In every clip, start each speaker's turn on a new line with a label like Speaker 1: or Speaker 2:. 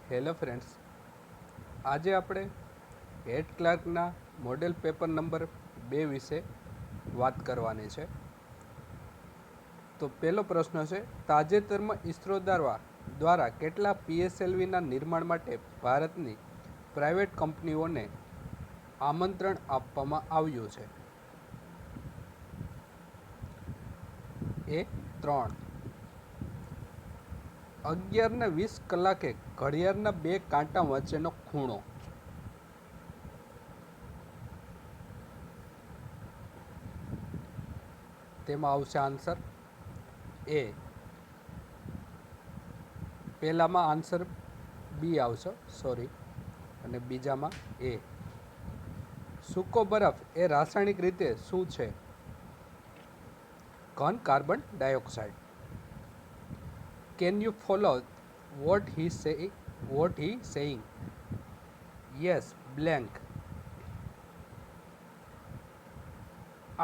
Speaker 1: Hello friends, આજે આપણે હેડ ક્લાર્કના model paper number 2 વિશે વાત કરવાની છે. તો પહેલો પ્રશ્ન છે, તાજેતરમાં ઇસરો દ્વારા કેટલા PSLVના નિર્માણ માટે ભારતની પ્રાઇવેટ કંપનીઓને આમંત્રણ આપવામાં આવ્યું છે? એ 3. 11:20 કલાકે ઘડિયાળના 2 કાંટા વચ્ચેનો ખૂણો. તેમાં આવશે આન્સર એ. પહેલામાં આન્સર બી આવશે, અને બીજામાં એ. સૂકો બરફ એ રાસાયણિક રીતે શું છે? ઘન carbon dioxide. Can you follow what he saying? Yes, blank.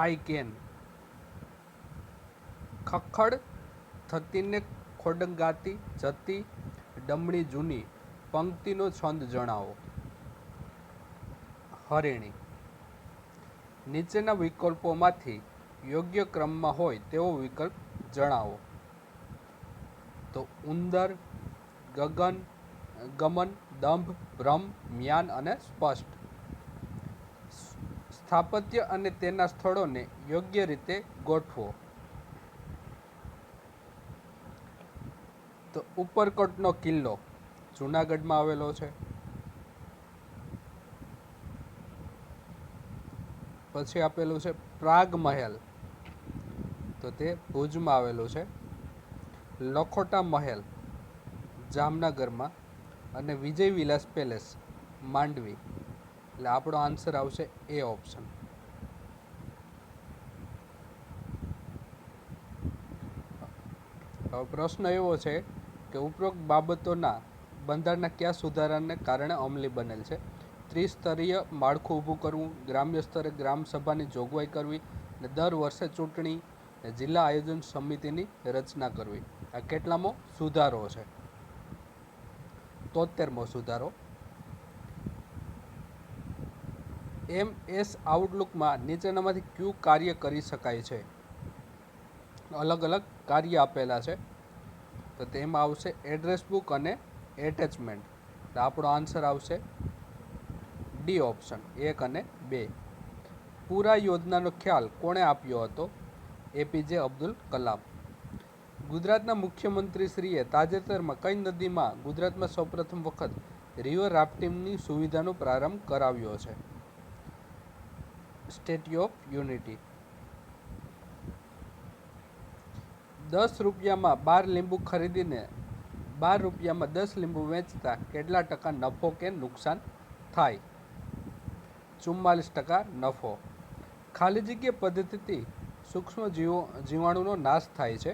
Speaker 1: I can. ખખડ થતીને ખોડંગાતી જતી ડમણી જૂની પંક્તિનો છંદ જણાવો. હરિણી. નીચેના વિકલ્પોમાંથી યોગ્ય ક્રમમાં હોય તેવો વિકલ્પ જણાવો. તો ઉંદર, ગગન, ગમન, દંભ, ભ્રમ, મ્યાન અને સ્પષ્ટ. સ્થાપત્ય અને તેના સ્થળોને યોગ્ય રીતે ગોઠવો. તો ઉપરકોટનો કિલ્લો જૂનાગઢમાં આવેલો છે. પછી આપેલું છે પ્રાગ મહેલ, તો તે ભુજમાં આવેલું છે. લખોટા મહેલ જામનગરમાં અને વિજય વિલાસ પેલેસ માંડવી. એટલે આપણો આન્સર આવશે એ ઓપ્શન. પ્રશ્ન એવો છે કે ઉપરોક્ત બાબતોના બંધારણના કયા સુધારાને કારણે અમલી બનેલ છે? ત્રિસ્તરીય માળખું ઊભું કરવું, ગ્રામ્ય સ્તરે ગ્રામ સભાની જોગવાઈ કરવી, અને દર વર્ષે ચૂંટણી જિલ્લા આયોજન સમિતિની રચના કરવી. આ કેટલામો સુધારો છે? 73મો સુધારો. MS આઉટલુકમાં નીચેનામાંથી કયું કાર્ય કરી શકાય છે? અલગ અલગ કાર્ય આપેલા છે, તો તેમાં આવશે એડ્રેસ બુક અને એટેચમેન્ટ. તો આપણો આન્સર આવશે ડી ઓપ્શન 1 અને 2. પૂરા યોજનાનો ખ્યાલ કોણે આપ્યો હતો? APJ અબ્દુલ કલામ. ગુજરાતના મુખ્યમંત્રીશ્રીએ તાજેતરમાં કઈ નદીમાં ગુજરાતમાં સૌપ્રથમ વખત રિવર રાફ્ટિંગની સુવિધાનો પ્રારંભ કરાવ્યો છે? Statue of unity. 10 રૂપિયામાં 12 લીંબુ ખરીદીને 12 રૂપિયામાં 10 લીંબુ વેચતા કેટલા ટકા નફો કે નુકસાન થાય? 44% નફો. ખાલી જગ્યા પદ્ધતિથી સૂક્ષ્મ જીવાણુનો નાશ થાય છે.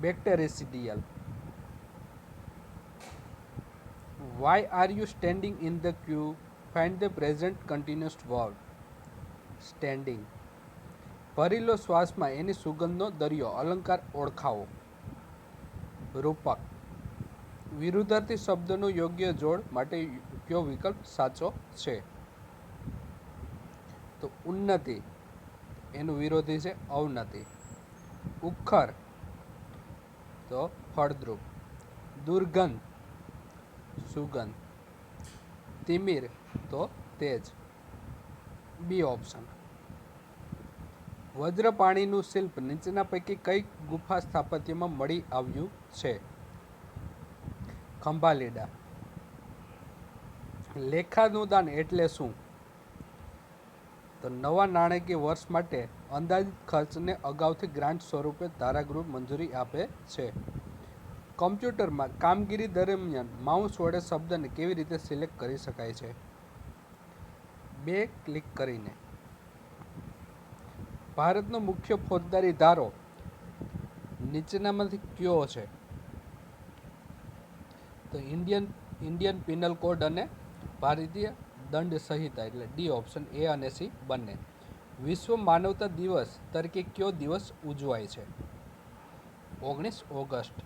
Speaker 1: બેક્ટેરિસિડિયલ. Why are you standing in the queue? Find the present continuous verb. Standing. ભરેલો શ્વાસમાં એની સુગંધનો દરિયો. અલંકાર ઓળખાવો. રૂપક. વિરુદ્ધાર્થી શબ્દનો યોગ્ય જોડ માટે કયો વિકલ્પ સાચો છે? તો ઉન્નતિ એનું વિરોધી છે અવનતિ. ઉખર તો ફળદ્રુપ. દુર્ગંધ સુગંધ. તિમિર તો તેજ. બી ઓપ્શન. વજ્રપાણીનું શિલ્પ નીચેના પૈકી કઈ ગુફા સ્થાપત્યમાં મળી આવ્યું છે? ખંભાલીડા. લેખાનુદાન એટલે શું? તો નવા નાણાકીય વર્ષ માટે અંદાજિત ખર્ચને અગાઉથી ગ્રાન્ટ સ્વરૂપે ધારાગૃહ મંજૂરી આપે છે. કમ્પ્યુટરમાં કામગીરી દરમિયાન માઉસ વડે શબ્દને કેવી રીતે સિલેક્ટ કરી શકાય છે? 2 ક્લિક કરીને. ભારતનો મુખ્ય ફોજદારી ધારો નીચેનામાંથી કયો છે? તો ઇન્ડિયન પિનલ કોડ અને ભારતીય દંડ સંહિતા. એટલે ડી ઓપ્શન એ અને સી બંને. વિશ્વ માનવતા દિવસ તરીકે કયો દિવસ ઉજવાય છે? 19 ઓગસ્ટ.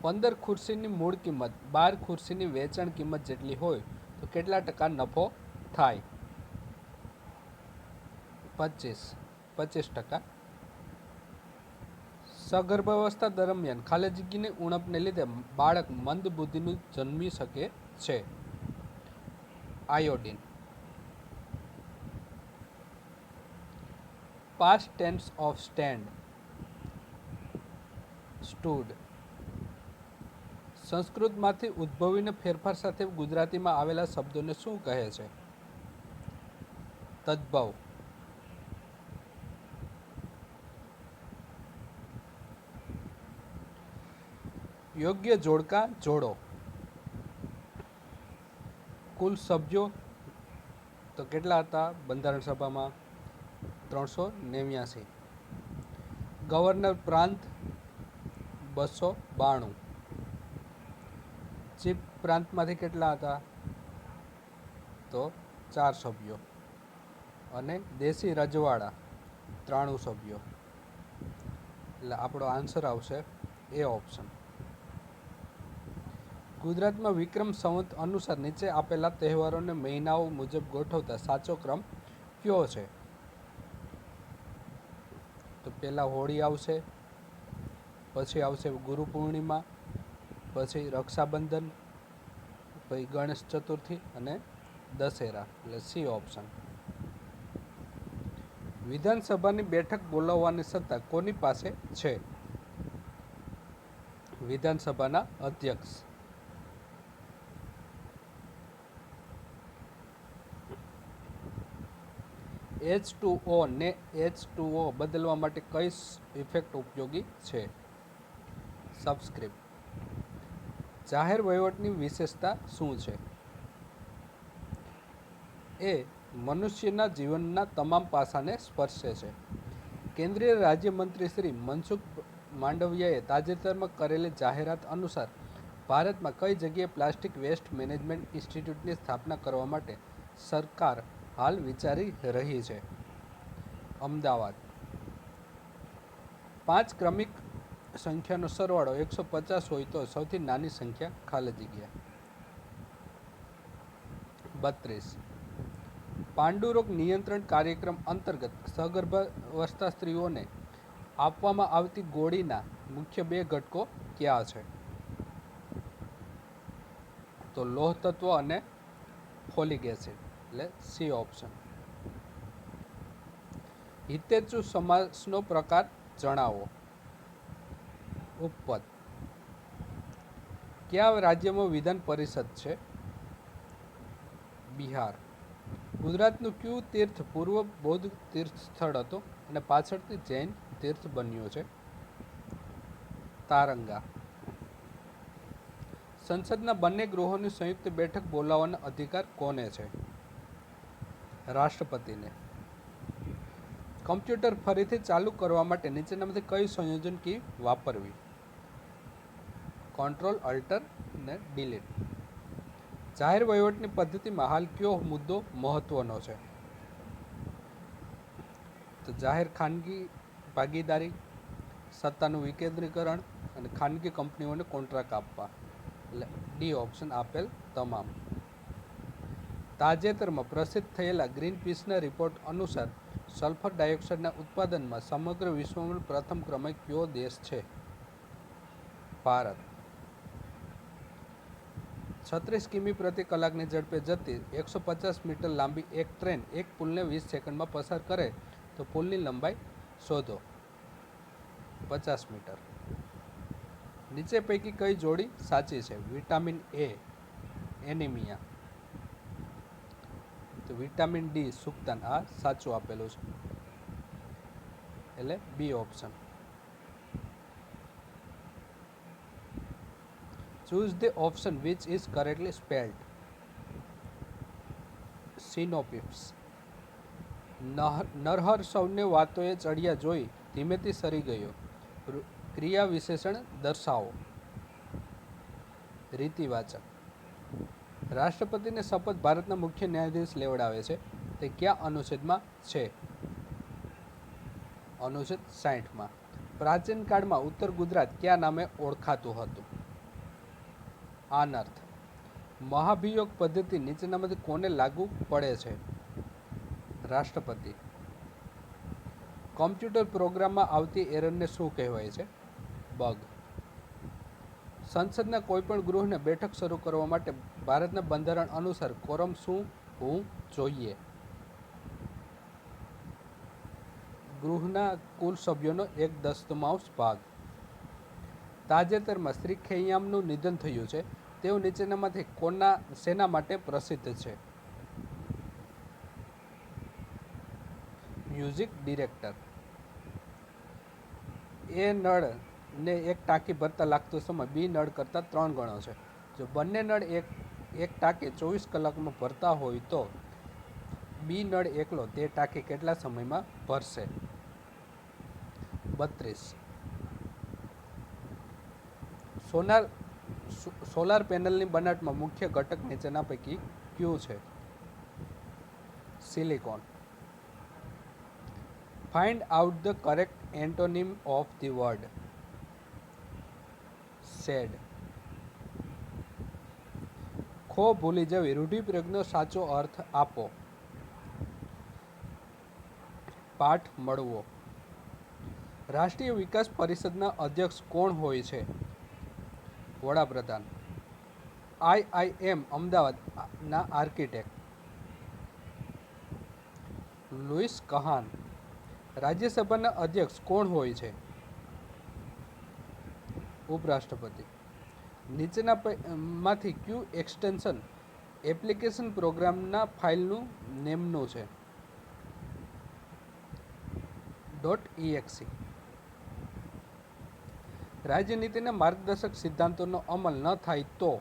Speaker 1: 15 ખુરશીની મૂળ કિંમત 12 ખુરશીની વેચાણ કિંમત જેટલી હોય તો કેટલા ટકા નફો થાય? 25%. સગર્ભાવસ્થા દરમિયાન ખાલી જગ્યાની ઉણપને લીધે બાળક મંદ બુદ્ધિનું જન્મી શકે છે. Iodine. Past tense of stand. Stood. સંસ્કૃતમાંથી ઉદ્ભવીને ફેરફાર સાથે ગુજરાતીમાં આવેલા શબ્દોને શું કહે છે? તદ્ભવ. યોગ્ય જોડકા જોડો. કુલ સભ્યો તો કેટલા હતા બંધારણ સભામાં? 389. ગવર્નર પ્રાંત 292. ચીફ પ્રાંતમાંથી કેટલા હતા? તો 4 સભ્યો. અને દેશી રજવાડા 93 સભ્યો. એટલે આપણો આન્સર આવશે એ ઓપ્શન. ગુજરાતમાં વિક્રમ સંવત અનુસાર નીચે આપેલા તહેવારોને મહિનાઓ મુજબ ગોઠવતા સાચો ક્રમ કયો છે? તો પહેલા હોળી આવશે, પછી આવશે ગુરુ પૂર્ણિમા, પછી રક્ષાબંધન, પછી ગણેશ ચતુર્થી અને દશેરા. એટલે સી ઓપ્શન. વિધાનસભાની બેઠક બોલાવવાની સત્તા કોની પાસે છે? વિધાનસભાના અધ્યક્ષ. H2O ને H2O બદલવા માટે કઈ ઇફેક્ટ ઉપયોગી છે? સબસ્ક્રિપ્ટ. જાહેર વહીવટની વિશેષતા શું છે? એ મનુષ્યના જીવનના તમામ પાસાને સ્પર્શે છે. કેન્દ્રીય રાજ્યમંત્રી શ્રી મનસુખ માંડવિયાએ તાજેતરમાં કરેલી જાહેરાત અનુસાર ભારતમાં કઈ જગ્યાએ પ્લાસ્ટિક વેસ્ટ મેનેજમેન્ટ ઇન્સ્ટિટ્યૂટની સ્થાપના કરવા માટે સરકાર હાલ વિચારી રહી છે? અમદાવાદ. 5 ક્રમિક સંખ્યાનો સરવાળો 150 હોય તો સૌથી નાની સંખ્યા ખાલી જગ્યા. 32. પાંડુરોગ નિયંત્રણ કાર્યક્રમ અંતર્ગત સગર્ભાવસ્થા સ્ત્રીઓને આપવામાં આવતી ગોળીના મુખ્ય 2 ઘટકો કયા છે? તો લોહ તત્વ અને ફોલિક એસિડ. એટલે સી ઓપ્શન. હિતેચ્છુ સમાસનો પ્રકાર જણાવો. ઉપપદ. કયા રાજ્યમાં વિધાન પરિષદ છે? બિહાર. ગુજરાતનું કયું તીર્થ પૂર્વ બૌદ્ધ તીર્થ સ્થળ હતું અને પાછળથી જૈન તીર્થ બન્યું છે? તારંગા. સંસદના બંને ગૃહોની સંયુક્ત બેઠક બોલાવવાનો અધિકાર કોને છે? રાષ્ટ્રપતિને. કમ્પ્યુટર ફરીથી ચાલુ કરવા માટે નીચેનામાંથી કઈ સંયોજન કી વાપરવી? કંટ્રોલ અલ્ટર અને ડિલીટ. જાહેર વહીવટની પદ્ધતિમાં હાલ કયો મુદ્દો મહત્વનો છે? તો જાહેર ખાનગી ભાગીદારી, સત્તાનું વિકેન્દ્રીકરણ અને ખાનગી કંપનીઓને કોન્ટ્રાક્ટ આપવા. એટલે ડી ઓપ્શન આપેલ તમામ. તાજેતરમાં પ્રસિદ્ધ થયેલા ગ્રીનપીસના રિપોર્ટ અનુસાર સલ્ફર ડાયોક્સાઇડના ઉત્પાદનમાં સમગ્ર વિશ્વમાં પ્રથમ ક્રમે કયો દેશ છે? ભારત. 36 કિમી પ્રતિ કલાકની ઝડપે જતી 150 મીટર લાંબી એક ટ્રેન એક પુલને 20 સેકન્ડમાં પસાર કરે તો પુલની લંબાઈ શોધો. 50 મીટર. નીચે પૈકી કઈ જોડી સાચી છે? વિટામિન એ એનિમિયા, તો વિટામિન ડી સુક્તાન આ સાચું આપેલું છે, એટલે B option. Choose the option which is correctly spelled. Synopsis. Narhar સૌને વાતોએ ચડિયા જોઈ ધીમેથી સરી ગયો. ક્રિયા વિશેષણ દર્શાવો. રીતિવાચક. રાષ્ટ્રપતિને શપથ ભારતના મુખ્ય ન્યાયાધીશ લેવડાવે છે તે કયા અનુચ્છેદમાં છે? અનુચ્છેદ 60માં. પ્રાચીન કાળમાં ઉત્તર ગુજરાત કયા નામે ઓળખાતું હતું? આનર્થ. મહાભિયોગ પદ્ધતિ નીચેનામાંથી કોને લાગુ પડે છે? રાષ્ટ્રપતિ. કોમ્પ્યુટર પ્રોગ્રામમાં આવતી એરરને શું કહેવાય છે? બગ. સંસદના કોઈપણ ગૃહને બેઠક શરૂ કરવા માટે ભારતના બંધારણ અનુસાર કોરમ શું હોવું જોઈએ? ગૃહના કુલ સભ્યોનો 1/10 ભાગ. તાજેતરમાં શ્રી ખૈયામનું નિધન થયું છે. તેઓ નીચેનામાંથી શેના માટે પ્રસિદ્ધ છે? Music director. એ નળને એક ટાંકી ભરતા લાગતો સમય બી નળ કરતાં 3 ગણો છે. જો બંને નળ એક ટાંકી 24 કલાકમાં ભરતા હોય તો બી નળ એકલો તે ટાંકી કેટલા સમયમાં ભરશે? 32. સોલાર પેનલની બનાવટમાં મુખ્ય ઘટક નીચેના પૈકી કયું છે? Silicon. Find out the correct antonym of the word shed. ખો ભૂલી જવી રૂઢિપ્રયોગનો સાચો અર્થ આપો. પાઠ મળવો. રાષ્ટ્રીય વિકાસ પરિષદના અધ્યક્ષ કોણ હોય છે? વડાપ્રધાન. IIM અમદાવાદના આર્કિટેક્ટ લુઈસ કહાન. રાજ્યસભાના અધ્યક્ષ કોણ હોય છે? ઉપરાષ્ટ્રપતિ. નીચેનામાંથી કયું એક્સટેન્શન એપ્લિકેશન પ્રોગ્રામના ફાઇલનું નેમનું છે? .exe. રાજ્યનીતિના માર્ગદર્શક સિદ્ધાંતોનો અમલ ન થાય તો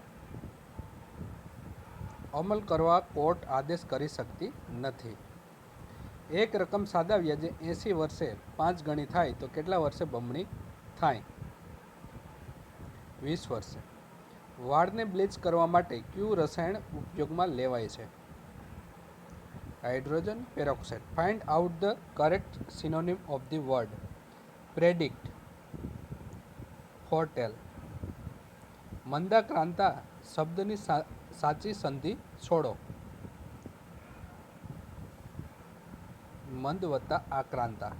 Speaker 1: અમલ કરવા કોર્ટ આદેશ કરી શકતી નથી. એક રકમ સાદા વ્યાજે 80 વર્ષે 5 ગણી થાય તો કેટલા વર્ષે બમણી થાય? 20 વર્ષે. વાળને બ્લીચ કરવા માટે કયું રસાયણ ઉપયોગમાં લેવાય છે? Hydrogen peroxide. Find out the correct synonym of the word predict. Foretell. મંદાક્રાંતા શબ્દની સાચી સંધિ છોડો. મંદ વત્તા આક્રાંતા.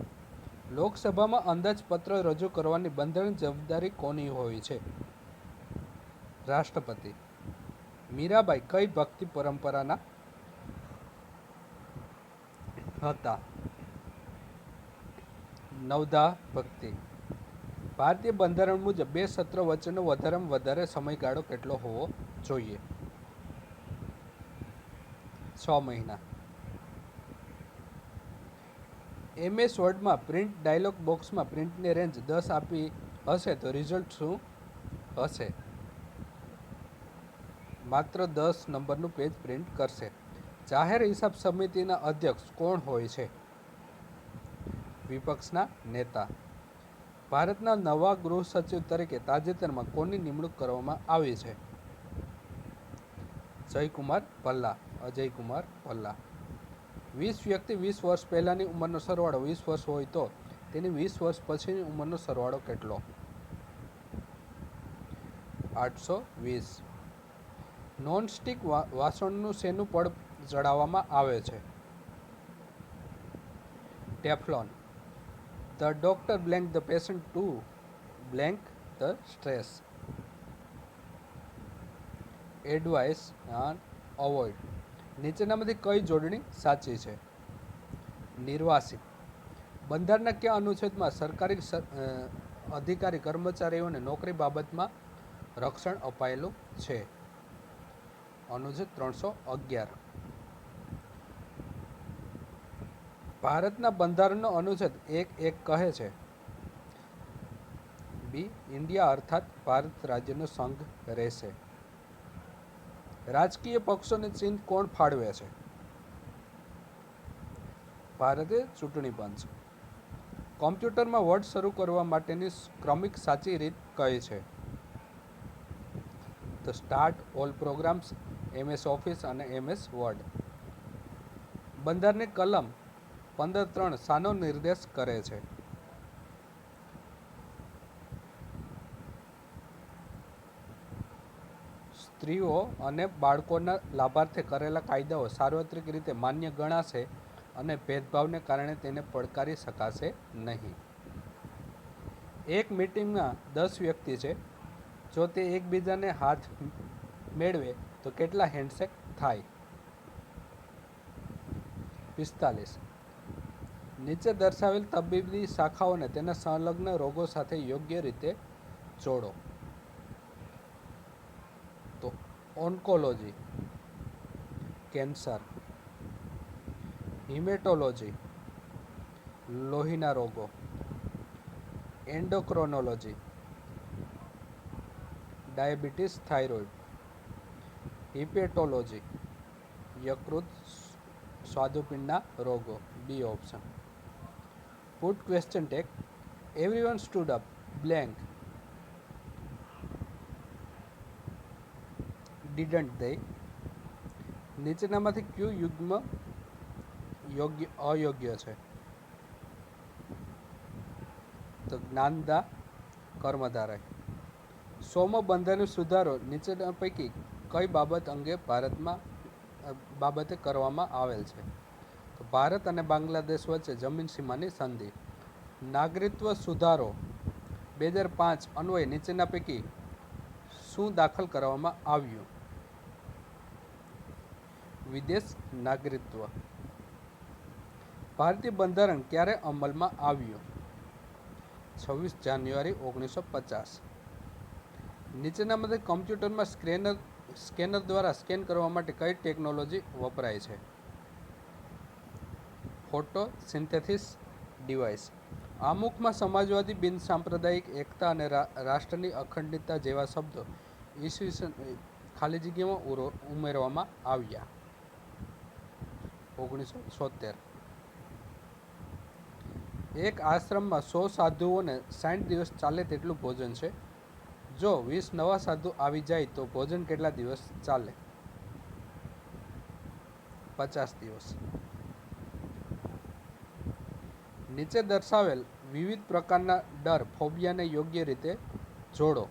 Speaker 1: લોકસભામાં અંદાજપત્ર રજૂ કરવાની બંધારણ જવાબદારી કોની હોય છે? રાષ્ટ્રપતિ. મીરાબાઈ કઈ ભક્તિ પરંપરાના હતા? નવધા ભક્તિ. ભારતીય બંધારણ મુજબ 2 સત્ર વચ્ચેનો વધારેમાં વધારે સમયગાળો કેટલો હોવો જોઈએ? 6 મહિના. MS વર્ડમાં પ્રિન્ટ ડાયલોગ બોક્સમાં પ્રિન્ટની રેન્જ 10 આપી હશે તો રિઝલ્ટ શું હશે? માત્ર 10 નંબરનું પેજ પ્રિન્ટ કરશે. જાહેર હિસાબ સમિતિના અધ્યક્ષ કોણ હોય છે? વિપક્ષના નેતા. ભારતના નવા ગૃહ સચિવ તરીકે તાજેતરમાં કોની નિમણૂક કરવામાં આવી છે? અજયકુમાર ભલ્લા. 20 વ્યક્તિ 20 વર્ષ પહેલાની ઉંમરનો સરવાળો 20 વર્ષ હોય તો તેની 20 વર્ષ પછીની ઉંમરનો સરવાળો કેટલો? 820. નોનસ્ટિક વાસણનું શેનું પડ ચડાવવામાં આવે છે? Teflon. The doctor blank the patient two blank the stress. Advice and avoid. નીચેનામાંથી કઈ જોડણી સાચી છે? નિર્વાસિત. બંધારણના કયા અનુચ્છેદમાં સરકારી અધિકારી કર્મચારીઓને નોકરી બાબતમાં રક્ષણ અપાયેલું છે? અનુચ્છેદ 311. ભારતના બંધારણનો અનુચ્છેદ 1.1 કહે છે? બી. ઇન્ડિયા અર્થાત ભારત રાજ્યનો સંઘ રહેશે. રાજકીય પક્ષોને ચિહ્ન કોણ ફાળવે છે? ભારતીય ચૂંટણી પંચ. કોમ્પ્યુટરમાં વર્ડ શરૂ કરવા માટેની ક્રમિક સાચી રીત કઈ છે? તો start all programs, MS office અને MS વર્ડ. બંધારણની કલમ 15(3) શાનો નિર્દેશ કરે છે? સ્ત્રીઓ અને બાળકોના લાભાર્થે કરેલા કાયદાઓ સાર્વત્રિક રીતે માન્ય ગણાશે અને ભેદભાવને કારણે તેને પડકારી શકાશે નહીં. એક મીટિંગમાં 10 વ્યક્તિ છે. જો તે એકબીજાને હાથ મેળવે તો કેટલા હેન્ડશેક થાય? 45. નીચે દર્શાવેલ તબીબી શાખાઓને તેના સંલગ્ન રોગો સાથે યોગ્ય રીતે જોડો. તો ઓન્કોલોજી, કેન્સર. હિમેટોલોજી, લોહીના રોગો. એન્ડોક્રોનોલોજી, ડાયાબિટીસ, થાઇરોઇડ. હિપેટોલોજી, યકૃત, સ્વાદુપિંડના રોગો. B option. Put question tag. Everyone stood up blank. Didn't they? નીચેનામાંથી કયું યુગ્મ અયોગ્ય છે? તો જ્ઞાનદા, કર્મધારય. સોમબંધન સુધારો નીચેના પૈકી કઈ બાબત અંગે બાબતે કરવામાં આવેલ છે? તો ભારત અને બાંગ્લાદેશ વચ્ચે જમીન સીમાની સંધિ. નાગરિકત્વ સુધારો 2005 અન્વયે નીચેના પૈકી શું દાખલ કરવામાં આવ્યું? વિદેશ નાગરિકત્વ. ભારતીય બંધારણ ક્યારે અમલમાં આવ્યું? 26 જાન્યુઆરી 1950. નીચેનામાંથી કમ્પ્યુટરમાં સ્કેનર દ્વારા સ્કેન કરવા માટે કઈ ટેકનોલોજી વપરાય છે? Photosynthesis device. આમુખમાં સમાજવાદી, બિનસાંપ્રદાયિક એકતા અને રાષ્ટ્રની અખંડિતતા જેવા શબ્દો ઈસવીસન ખાલી જગ્યામાં ઉમેરવામાં આવ્યા. 1976. એક આશ્રમમાં 100 સાધુઓને 60 દિવસ ચાલે તેટલું ભોજન છે. જો 20 નવા સાધુ આવી જાય તો ભોજન કેટલા દિવસ ચાલે? 50 દિવસ. નીચે દર્શાવેલ વિવિધ પ્રકારના ડર ફોબિયાને યોગ્ય રીતે જોડો.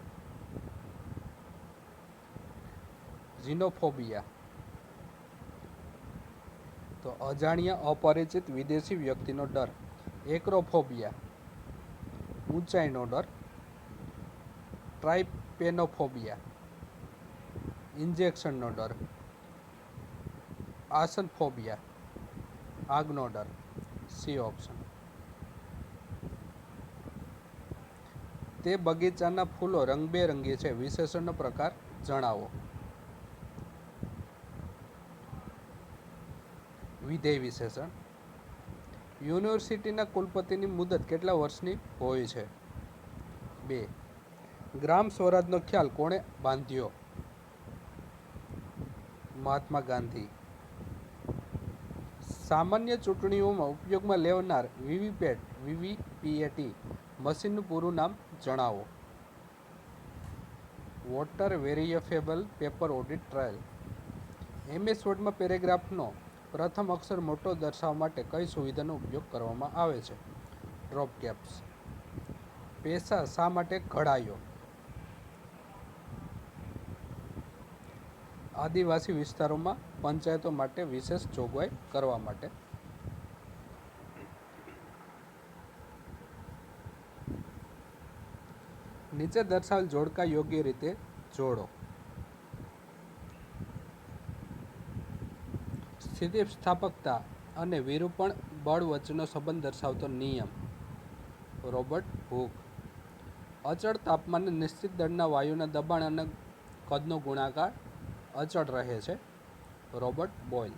Speaker 1: ઝીનોફોબિયા. તો અજાણ્યા અપરિચિત વિદેશી વ્યક્તિનો ડર. એક્રોફોબિયા, ઊંચાઈનો ડર. ટ્રાઇપેનોફોબિયા, ઇન્જેક્શનનો ડર. આસનફોબિયા, આગનો ડર. C option. તે બગીચાના ફૂલો રંગબેરંગી છે. વિશેષણનો પ્રકાર જણાવો. વિધેય વિશેષણ. યુનિવર્સિટીના કુલપતિની મુદત કેટલા વર્ષની હોય છે? 2. ગ્રામ સ્વરાજનો ખ્યાલ કોણે બાંધ્યો? મહાત્મા ગાંધી. સામાન્ય ચૂંટણીઓમાં ઉપયોગમાં લેવાનાર વીવીપીએટી મશીનનું પૂરું નામ જણાવો. Voter verifiable paper audit trail. MS વર્ડમાં પેરેગ્રાફનો પ્રથમ અક્ષર મોટો દર્શાવવા માટે કઈ સુવિધાનો ઉપયોગ કરવામાં આવે છે? Drop caps. પૈસા શા માટે ઘડાયો? આદિવાસી વિસ્તારોમાં પંચાયતો માટે વિશેષ જોગવાઈ કરવા માટે. નીચે દર્શાવેલ જોડકા યોગ્ય રીતે જોડો. સ્થિતિસ્થાપકતા અને વિરૂપણ બળ વચ્ચેનો સંબંધ દર્શાવતો નિયમ. Robert Hooke. અચળ તાપમાને નિશ્ચિત દળના વાયુના દબાણ અને કદનો ગુણાકાર અચળ રહે છે. Robert Boyle.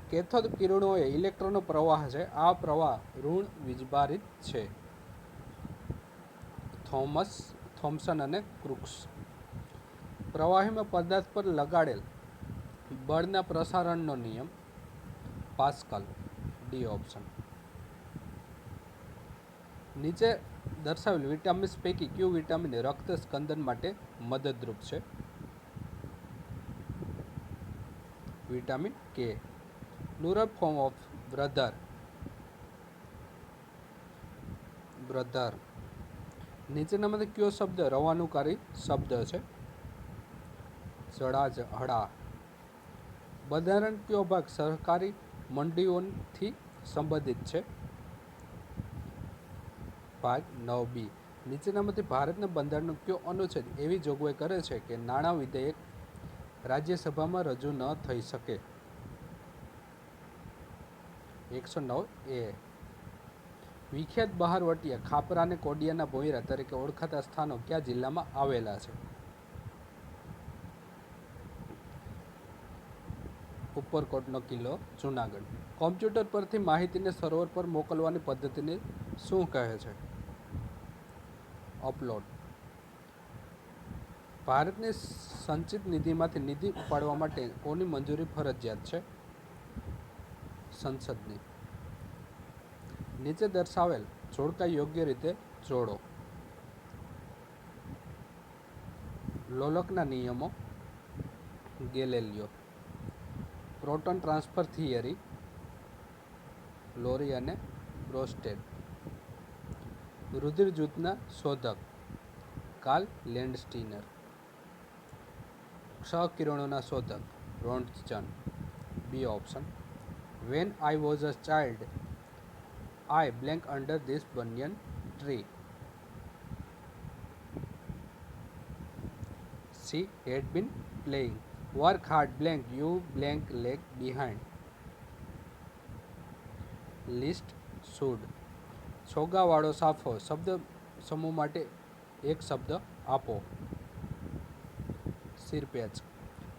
Speaker 1: કેથોડ કિરણો એ ઇલેક્ટ્રોનનો પ્રવાહ છે. આ પ્રવાહ ઋણ વીજભારિત છે. થોમ્સન અને ક્રુક્સ. પ્રવાહીમાં પદાર્થ પર લગાડેલ બળના પ્રસારણનો નિયમ. પાસ્કલ. D option. નીચે દર્શાવેલ વિટામિન્સ પૈકી કયું વિટામિન રક્ત સ્કંદન માટે મદદરૂપ છે? વિટામિન કે. Plural form of brother. નીચેનામાંથી કયો શબ્દ રવાનુકારી શબ્દ છે? જળાજહડા. બંધારણ કયો ભાગ સહકારી મંડીઓથી સંબંધિત છે? ભાગ 9B. નીચેનામાંથી ભારતના બંધારણનો કયો અનુચ્છેદ એવી જોગવાઈ કરે છે કે નાણાં વિધેયક રાજ્યસભામાં રજૂ ન થઈ શકે? 109A. વિખ્યાત બહારવટિયા ખાપરા અને કોડિયાના ભોંયરા તરીકે ઓળખાતા સ્થાનો કયા જિલ્લામાં આવેલા છે? ઉપરકોટનો કિલ્લો, જૂનાગઢ. કોમ્પ્યુટર પરથી માહિતીને સર્વર પર મોકલવાની પદ્ધતિને શું કહે છે? અપલોડ. ભારતની સંચિત નિધિમાંથી નિધિ ઉપાડવા માટે કોની મંજૂરી ફરજિયાત છે? સંસદની. નીચે દર્શાવેલ જોડકા યોગ્ય રીતે જોડો. લોલકના નિયમો, Galileo. Proton transfer theory, Lowry અને બ્રોસ્ટેડ. રુધિર જૂથના શોધક, કાર્લ લેન્ડસ્ટીનર. ક્ષ-કિરણોના શોધક, Roentgen. B option. When I was a child, I blank under this banyan tree. She had been playing. Work hard blank you blank lag behind. List should. છોગાવાળો સાફો શબ્દ સમૂહ માટે એક શબ્દ આપો. સિરપેચ.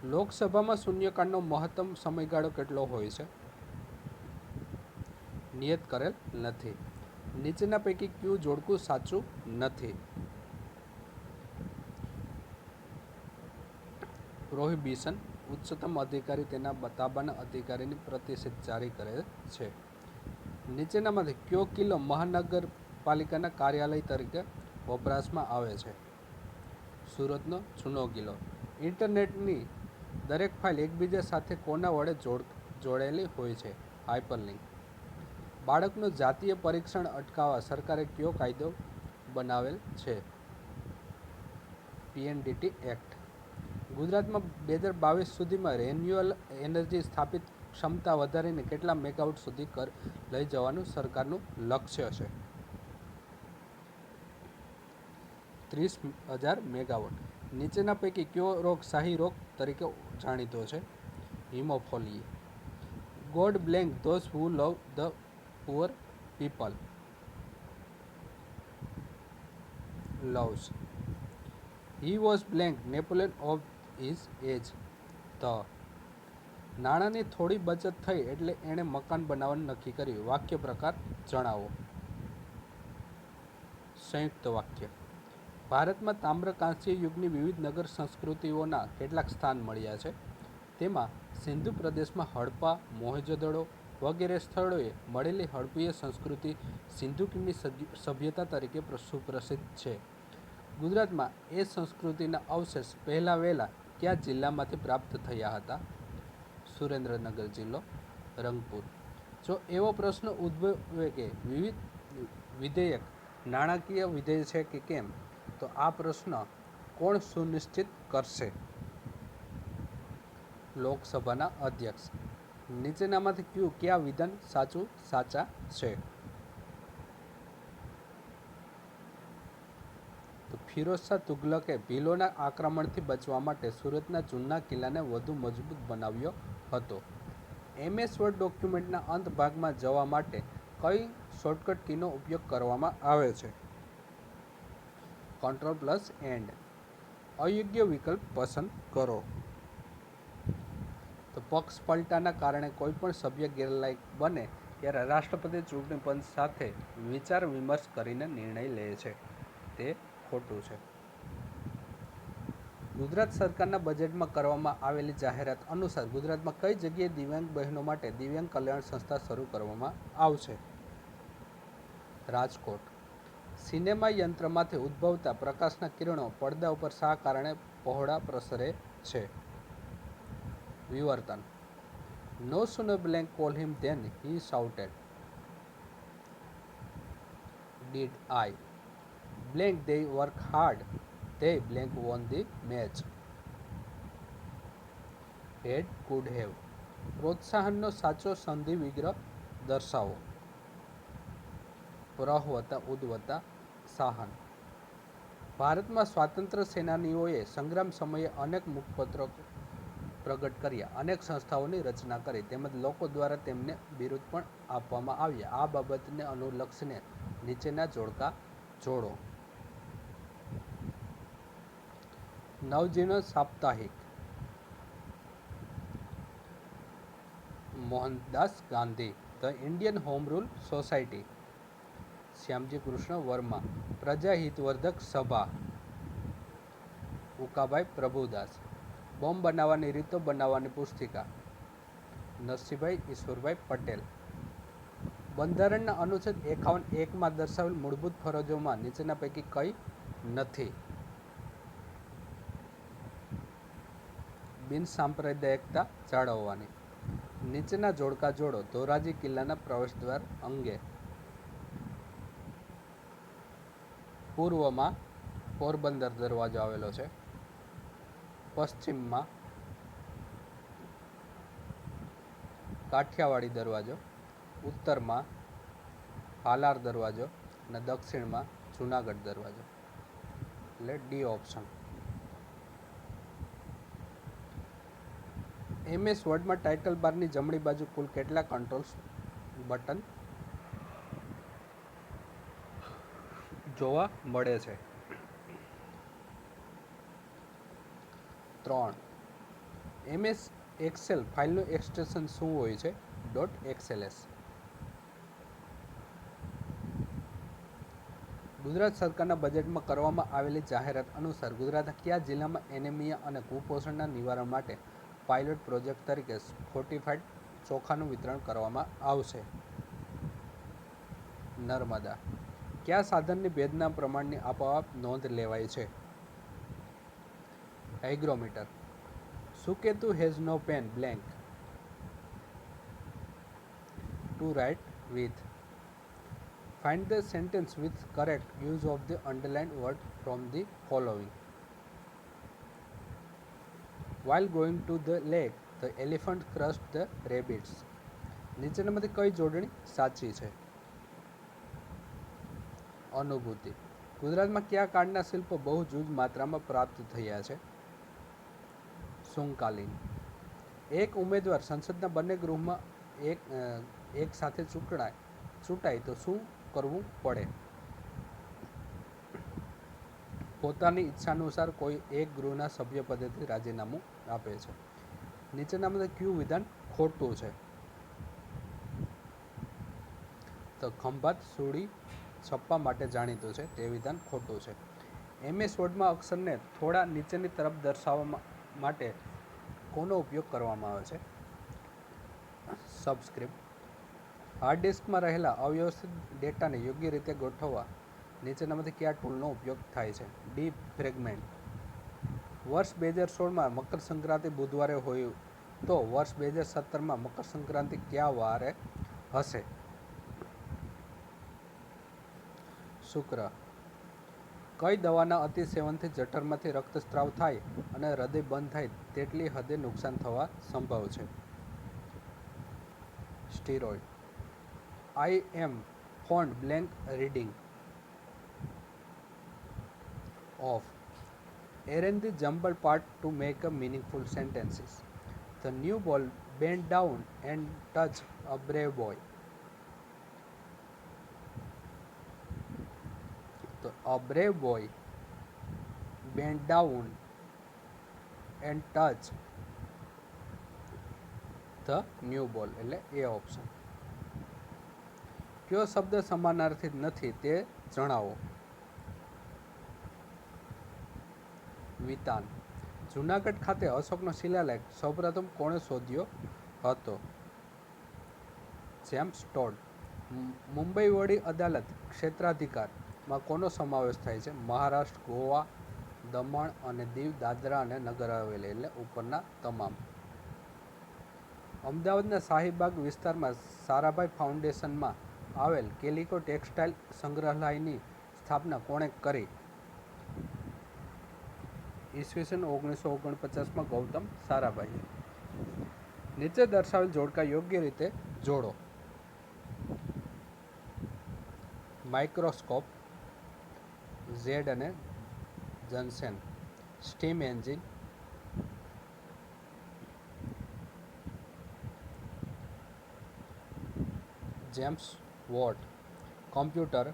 Speaker 1: લોકસભામાં શૂન્યકાળનો મહત્તમ સમયગાળો કેટલો હોય છે? નિયત કરેલ નથી. નીચેના પૈકી કયું જોડકું સાચું નથી? પ્રોહિબિશન. ઉચ્ચતમ અધિકારી તેના તાબાના અધિકારીની પ્રતિષેધ જારી કરે છે. નીચેનામાંથી કયો કિલ્લો મહાનગરપાલિકાના કાર્યાલય તરીકે વપરાશમાં આવે છે? સુરતનો જૂનો કિલ્લો. ઇન્ટરનેટની દરેક ફાઇલ એકબીજા સાથે કોના વડે જોડેલી હોય છે? હાઇપરલિંક. બાળકનું જાતીય પરીક્ષણ અટકાવવા સરકારે કયો કાયદો બનાવેલ છે? PNDT act. ગુજરાતમાં 2022 સુધીમાં રિન્યુએબલ એનર્જી સ્થાપિત ક્ષમતા વધારીને કેટલા મેગાવોટ સુધી લઈ જવાનું સરકારનું લક્ષ્ય છે? 30,000 મેગાવોટ. નીચેના પૈકી કયો રોગ શાહી રોગ તરીકે જાણીતો છે? Haemophilia. God blank those who love the poor people. loves. He was blank Napoleon of his age. The. નાણાંની થોડી બચત થઈ એટલે એણે મકાન બનાવવાનું નક્કી કર્યું. વાક્ય પ્રકાર જણાવો. સંયુક્ત વાક્ય. ભારતમાં તામ્ર કાંસ્ય યુગની વિવિધ નગર સંસ્કૃતિઓના કેટલાક સ્થાન મળ્યા છે. તેમાં સિંધુ પ્રદેશમાં હડપ્પા, મોહેંજો-દડો વગેરે સ્થળોએ મળેલી હડપ્પીય સંસ્કૃતિ સિંધુ ખીણની સભ્યતા તરીકે સુપ્રસિદ્ધ છે. ગુજરાતમાં એ સંસ્કૃતિના અવશેષ પહેલાં વહેલા કયા જિલ્લામાંથી પ્રાપ્ત થયા હતા? સુરેન્દ્રનગર જિલ્લો, રંગપુર. જો એવો પ્રશ્ન ઉદ્ભવે કે વિધેયક નાણાકીય વિધેય છે કે કેમ, તો આ પ્રશ્ન કોણ સુનિશ્ચિત કરશે? લોકસભાના અધ્યક્ષ. નીચેનામાંથી કયા વિધાન સાચા છે? તો ફિરોઝશાહ તુગલકે ભીલોના આક્રમણથી બચવા માટે સુરતના જૂના કિલ્લાને વધુ મજબૂત બનાવ્યો હતો. MS વર્ડ ડોક્યુમેન્ટના અંત ભાગમાં જવા માટે કઈ શોર્ટકટ કીનો ઉપયોગ કરવામાં આવે છે? Ctrl+End. અયોગ્ય વિકલ્પ પસંદ કરો. તો પક્ષ પલટાના કારણે કોઈપણ સભ્ય ગેરલાયક બને ત્યારે રાષ્ટ્રપતિ ચૂંટણી પંચ સાથે વિચાર વિમર્શ કરીને નિર્ણય લે છે. તે ખોટું છે. ગુજરાત સરકારના બજેટમાં કરવામાં આવેલી જાહેરાત અનુસાર ગુજરાતમાં કઈ જગ્યાએ દિવ્યાંગ બહેનો માટે દિવ્યાંગ કલ્યાણ સંસ્થા શરૂ કરવામાં આવશે? રાજકોટ. સિનેમા યંત્રમાંથી ઉદ્ભવતા પ્રકાશના કિરણો પડદા ઉપર શા કારણે પહોળા પ્રસરે છે? વિવર્તન. No sooner blank call him than he shouted. Did I blank they work hard? They blank won the match. Had could have. પ્રોત્સાહનનો સાચો સંધિ વિગ્રહ દર્શાવો. પ્રહ વત્તા ઉદ વત્તા સાહન. ભારતમાં સ્વાતંત્ર્ય સેનાનીઓએ સંગ્રામ સમયે અનેક મુખપત્રો પ્રગટ કર્યા, અનેક સંસ્થાઓની રચના કરી તેમજ લોકો દ્વારા તેમને બિરુદ પણ આપવામાં આવ્યા. આ બાબતને અનુલક્ષીને નીચેના જોડકા જોડો. નવજીવન સાપ્તાહિક, Mohandas Gandhi. The Indian Home Rule Society, Shyamji Krishna Varma. Prajahitvardhak Sabha, Ukabhai Prabhudas. Bomb બનાવવાની રીતો બનાવવાની પુસ્તિકા, નરસિંહભાઈ ઈશ્વરભાઈ પટેલ. બંધારણના અનુચ્છેદ 51 દર્શાવેલ મૂળભૂત ફરજોમાં નીચેના પૈકી કઈ નથી? બિન સાંપ્રદાયિકતા જાળવવાની. નીચેના જોડકા જોડો. ધોરાજી કિલ્લાના પ્રવેશદ્વાર અંગે. પૂર્વમાં પોરબંદર દરવાજો આવેલો છે. પશ્ચિમમાં કાઠિયાવાડી દરવાજો, ઉત્તરમાં હાલાર દરવાજો અને દક્ષિણમાં જુનાગઢ દરવાજો. એટલે ડી ઓપ્શન. MS વર્ડમાં ટાઇટલ બારની જમણી બાજુ કુલ કેટલા કંટ્રોલ્સ બટન જોવા મળે છે? 3. MS એક્સેલ ફાઇલનું એક્સટેન્શન શું હોય છે? .xls. ગુજરાત સરકારના બજેટમાં કરવામાં આવેલી જાહેરાત અનુસાર ગુજરાતના કયા જિલ્લામાં એનેમિયા અને કુપોષણના નિવારણ માટે પાયલોટ પ્રોજેક્ટ તરીકે ફોર્ટિફાઈડ ચોખાનું વિતરણ કરવામાં આવશે? નર્મદા. કયા સાધનની ભેજના પ્રમાણની આપોઆપ નોંધ લેવાય છે? Hygrometer. Suketu has no pen blank to write with. Find the sentence with correct use of the underlined word from the following. While going to the lake, the elephant crushed the rabbits. નીચેનામાંથી કઈ જોડણી સાચી છે? અનુભૂતિ. ગુજરાતમાં કયા કાળના શિલ્પો બહુ જૂજ માત્રામાં પ્રાપ્ત થયા છે? સમકાલીન. એક ઉમેદવાર સંસદના બંને ગૃહમાં એક સાથે ચૂંટાય તો શું કરવું પડે? પોતાની ઈચ્છાનુસાર કોઈ એક ગૃહના સભ્ય પદેથી રાજીનામું આપે છે. નીચેનામાંથી કયું વિધાન ખોટું છે? તો ખંભાત સુડી છપ્પા માટે જાણીતું છે તે વિધાન ખોટું છે. MS વર્ડમાં અક્ષરને થોડા નીચેની તરફ દર્શાવવા માટે કોનો ઉપયોગ કરવામાં આવે છે? સબસ્ક્રિપ્ટ. હાર્ડ ડિસ્કમાં રહેલા અવ્યવસ્થિત ડેટાને યોગ્ય રીતે ગોઠવવા નીચેનામાંથી કયા ટૂલનો ઉપયોગ થાય છે? ડિફ્રેગમેન્ટ. વર્ષ 2016માં મકર સંક્રાંતિ બુધવારે હોય તો વર્ષ 2017માં મકર સંક્રાંતિ કયા વારે હશે? શુક્ર. કઈ દવાના અતિસેવનથી જઠરમાંથી રક્તસ્રાવ થાય અને હૃદય બંધ થાય તેટલી હદે નુકસાન થવા સંભવ છે? Steroid. I am fond blank reading of. Arrange the jumbled part to make a meaningful sentences. The new ball bent down and touched a brave boy. So a brave boy bent down and touched the new ball. એટલે એ option. કયો શબ્દ સમાનાર્થી નથી તે જણાવો? વિતાન. જૂનાગઢ ખાતે અશોકનો શિલાલેખ સૌપ્રથમ કોણે શોધ્યો હતો? James Tod. મુંબઈ વડી અદાલત ક્ષેત્રાધિકારમાં કોનો સમાવેશ થાય છે? મહારાષ્ટ્ર, ગોવા, દમણ અને દીવ, દાદરા અને નગર હવેલી એટલે ઉપરના તમામ. અમદાવાદના શાહીબાગ વિસ્તારમાં સારાભાઈ ફાઉન્ડેશનમાં આવેલ કેલિકો ટેક્સટાઇલ સંગ્રહાલયની સ્થાપના કોણે કરી? ઈસવીસન 1949માં ગૌતમ સારાભાઈએ. નીચે દર્શાવેલ જોડકા યોગ્ય રીતે જોડો. માઇક્રોસ્કોપ, ઝેડ અને Janssen. Steam engine, James Watt. Computer,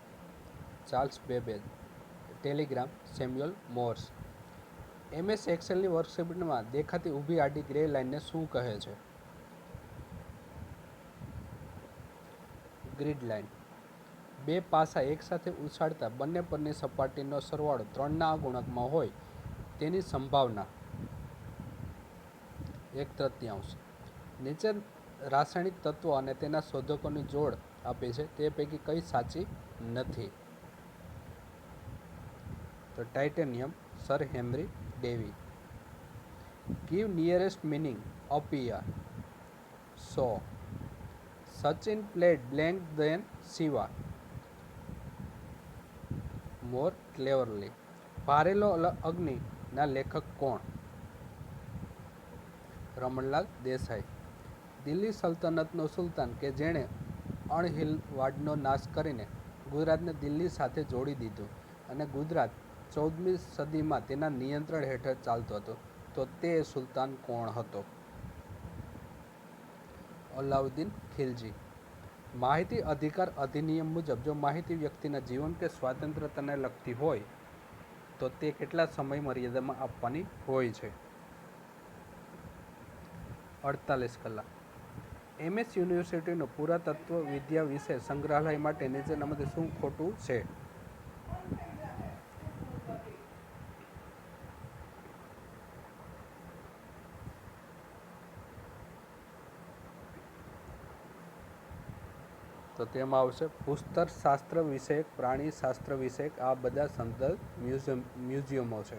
Speaker 1: Charles Babbage. Telegram, Samuel Morse. MS એક્સેલની વર્કશીટમાં દેખાતી ઊભી આડી ગ્રે લાઇનને શું કહે છે? Grid line. બે પાસા એકસાથે ઉછાળતા બંને પરની સપાટીનો સરવાળો 3ના ગુણકમાં હોય તેની સંભાવના 1/3. નીચે રાસાયણિક તત્વો અને તેના શોધકોની જોડ આપી છે, તે પૈકી કઈ સાચી નથી? તો titanium, sir Henry Davy. Give nearest meaning appear. So. Sachin played blank than Shiva more cleverly. ભારેલો અગ્નિના લેખક કોણ? રમણલાલ દેસાઈ. દિલ્હી સલ્તનતનો સુલતાન કે જેણે અણહિલવાડનો નાશ કરીને ગુજરાતને દિલ્હી સાથે જોડી દીધું અને ગુજરાત 14મી સદીમાં તેના નિયંત્રણ હેઠળ ચાલતું હતું, તો તે સુલતાન કોણ હતો? અલાઉદ્દીન ખિલજી. માહિતી અધિકાર અધિનિયમ મુજબ જો માહિતી વ્યક્તિના જીવન કે સ્વાતંત્ર્યતાને લગતી હોય તો તે કેટલા સમય મર્યાદામાં આપવાની હોય છે? 48 કલાક. MS યુનિવર્સિટીનો પુરાતત્વ વિદ્યા વિશે સંગ્રહાલય માટે નીચેનામાંથી શું ખોટું છે? તો તેમાં આવશે ભૂસ્તર શાસ્ત્ર વિષયક, પ્રાણી શાસ્ત્ર વિષયક, આ બધા સંદર્ભ મ્યુઝિયમો છે.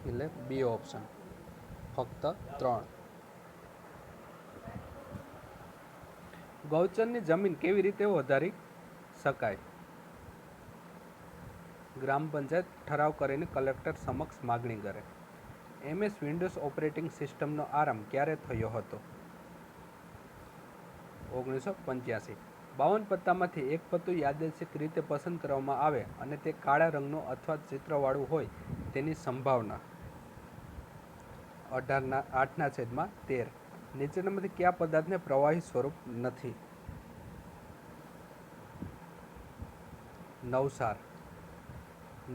Speaker 1: એટલે બી ઓપ્શન. ફક્ત 3. ગૌચરની જમીન કેવી રીતે વધારી શકાય? ગ્રામ પંચાયત ઠરાવ કરીને કલેક્ટર સમક્ષ માગણી કરે. MS વિન્ડોઝ ઓપરેટિંગ સિસ્ટમનો આરંભ ક્યારે થયો હતો? 1985. 52 પત્તામાંથી એક પત્તું યાદચ્છિક રીતે પસંદ કરવામાં આવે અને તે કાળા રંગનું અથવા ચિત્રવાળું હોય તેની સંભાવના 8/13. નીચેનામાંથી કયા પદાર્થને પ્રવાહી સ્વરૂપ નથી? નવસાર.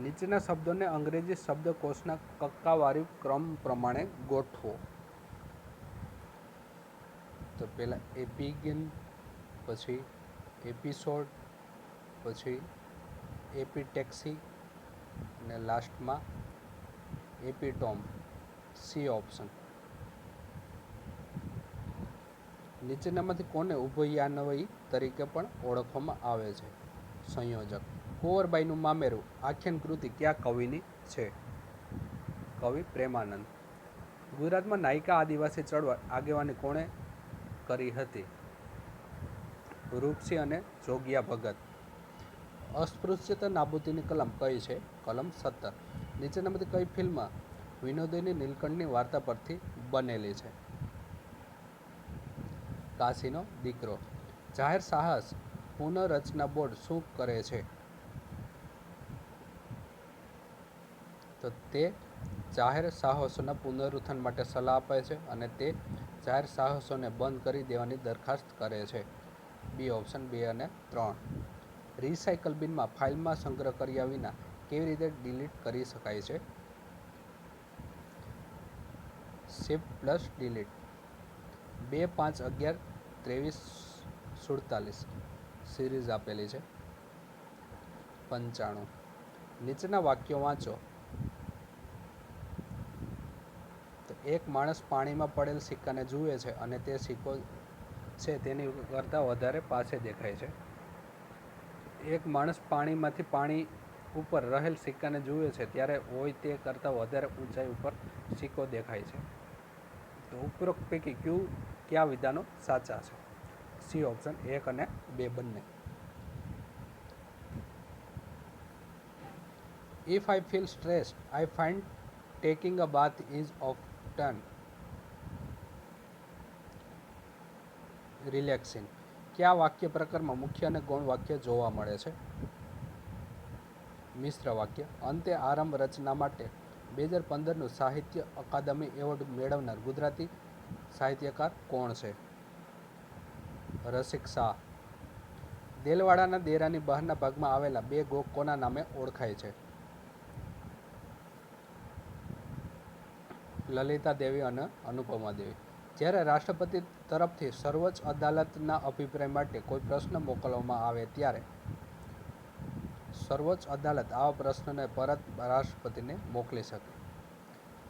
Speaker 1: નીચેના શબ્દોને અંગ્રેજી શબ્દકોશના કક્કાવારી ક્રમ પ્રમાણે ગોઠવો. તો પહેલા એપિગન, પછી એપિસોડ, પછી એપિટેક્સી અને લાસ્ટમાં એપિટોમ. C option. નીચેનામાંથી કોને ઉભયાન્વયી તરીકે પણ ઓળખવામાં આવે છે? સંયોજક. કુંવરબાઈનું મામેરું આખ્યાન કૃતિ કયા કવિની છે? કવિ પ્રેમાનંદ. ગુજરાતમાં નાયકા આદિવાસી ચળવળ આગેવાની કોણે કરી હતી? રૂપસિંહ અને જોગિયા ભગત. અસ્પૃશ્યતા નાબૂદીની કલમ કઈ છે? કલમ 17. નીચેનામાંથી કઈ ફિલ્મ વિનોદિની નીલકંઠની વાર્તા પરથી બનેલી છે? કાશીનો દીકરો. જાહેર સાહસ પુનઃરચના બોર્ડ શું કરે છે? તો તે જાહેર સાહસોના પુનરુત્થાન માટે સલાહ આપે છે અને તે જાહેર સાહસોને બંધ કરી દેવાની દરખાસ્ત કરે છે. બી ઓપ્શન. 2 અને 3. રિસાયકલ બિનમાં ફાઇલમાં સંગ્રહ કર્યા વિના કેવી રીતે ડિલીટ કરી શકાય છે? Shift plus delete. 2, 5, 11, 23, 47 સિરીઝ આપેલી છે. 95. નીચેના વાક્યો વાંચો. તો એક માણસ પાણીમાં પડેલ સિક્કાને જુએ છે અને તે સિક્કો છે તેની કરતાં વધારે પાસે દેખાય છે. એક માણસ પાણી ઉપર રહેલ સિક્કાને જુએ છે ત્યારે હોય તે કરતાં વધારે ઊંચાઈ ઉપર સિક્કો દેખાય છે. તો ઉપરોક્ત પૈકી કયા વિધાનો સાચા છે? C option. 1 અને 2 બંને. If I feel stressed, I find taking a bath is often relaxing. કયા વાક્ય પ્રકારમાં મુખ્ય અને ગૌણ વાક્ય જોવા મળે છે? મિશ્ર વાક્ય. અંતે આરંભ રચના માટે 2015નું સાહિત્ય અકાદમી એવોર્ડ મેળવનાર ગુજરાતી સાહિત્યકાર કોણ છે? રસિક શાહ. દેલવાડાના દેરાની બહારના ભાગમાં આવેલા બે ગોખ કોના નામે ઓળખાય છે? લલિતા દેવી અને અનુપમા દેવી. જ્યારે રાષ્ટ્રપતિ તરફથી સર્વોચ્ચ અદાલતના અભિપ્રાય માટે કોઈ પ્રશ્ન મોકલવામાં આવે ત્યારે સર્વોચ્ચ અદાલત આવા પ્રશ્નને પરત રાષ્ટ્રપતિને મોકલી શકે.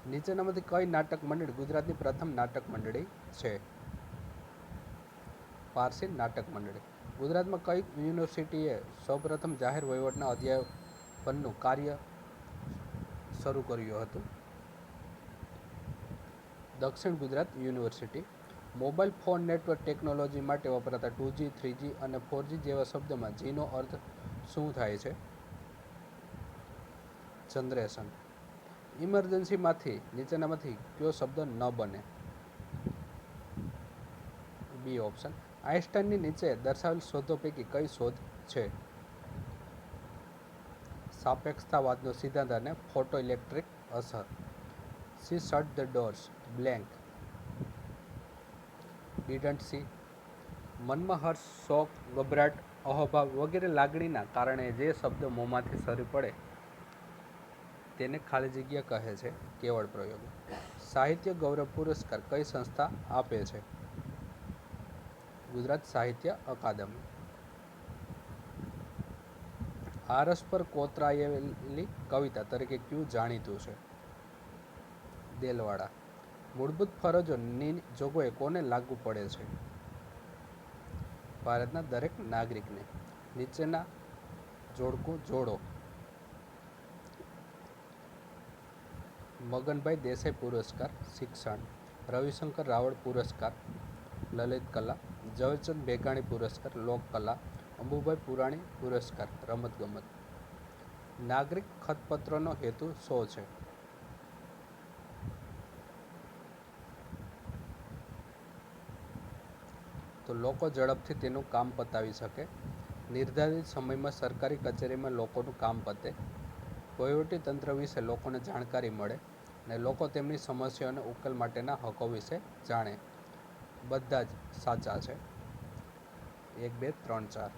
Speaker 1: નીચેનામાંથી કઈ નાટક મંડળી ગુજરાતની પ્રથમ નાટક મંડળી છે? પારસી નાટક મંડળી. ગુજરાતમાં કઈ યુનિવર્સિટીએ સૌપ્રથમ જાહેર વહીવટના અધ્યાપનનું કાર્ય શરૂ કર્યું હતું? દક્ષિણ Gujarat university. Mobile phone network technology માટે વપરાતા 2G, 3G અને 4G જેવા શબ્દોમાં Gનો અર્થ શું થાય છે? જનરેશન. ઇમરજન્સીમાંથી નીચેનામાંથી કયો શબ્દ ન બને? બી ઓપ્શન. આઇન્સ્ટાઈનની નીચે દર્શાવેલ શોધો પૈકી કઈ શોધ છે? સાપેક્ષતાવાદનો સિદ્ધાંત અને ફોટોઇલેક્ટ્રિક અસર. She shut the doors. Blank. Didn't see. મનમાં હર્ષ, શોક, ગભરાટ, અહોભાવ વગેરે લાગણીના કારણે જે શબ્દ મોંમાંથી સરી પડે તેને ખાલી જગ્યા કહે છે. કેવળ પ્રયોગ. સાહિત્ય ગૌરવ પુરસ્કાર કઈ સંસ્થા આપે છે? ગુજરાત સાહિત્ય અકાદમી. આરસ પર કોતરાયેલી કવિતા તરીકે કયું જાણીતું છે? દેલવાડા. મૂળભૂત ફરજોની જોગવાઈ કોને લાગુ પડે છે? ભારતના દરેક નાગરિકને. નીચેના જોડકું જોડો. મગનભાઈ દેસાઈ પુરસ્કાર શિક્ષણ, રવિશંકર રાવળ પુરસ્કાર લલિત કલા, ઝવેરચંદ મેઘાણી પુરસ્કાર લોકકલા, અંબુભાઈ પુરાણી પુરસ્કાર રમતગમત. નાગરિક ખતપત્રનો હેતુ શો છે? તો લોકો ઝડપથી તેનું કામ પતાવી શકે, નિર્ધારિત સમયમાં સરકારી કચેરીમાં લોકોનું કામ પતે, વહીવટી તંત્ર વિશે લોકોને જાણકારી મળે અને લોકો તેમની સમસ્યાઓને ઉકેલ માટેના હકો વિશે જાણે. બધા જ સાચા છે. 1, 2, 3, 4.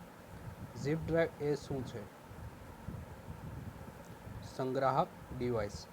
Speaker 1: ઝીપ ડ્રાઈવ એ શું છે? સંગ્રાહક ડિવાઇસ.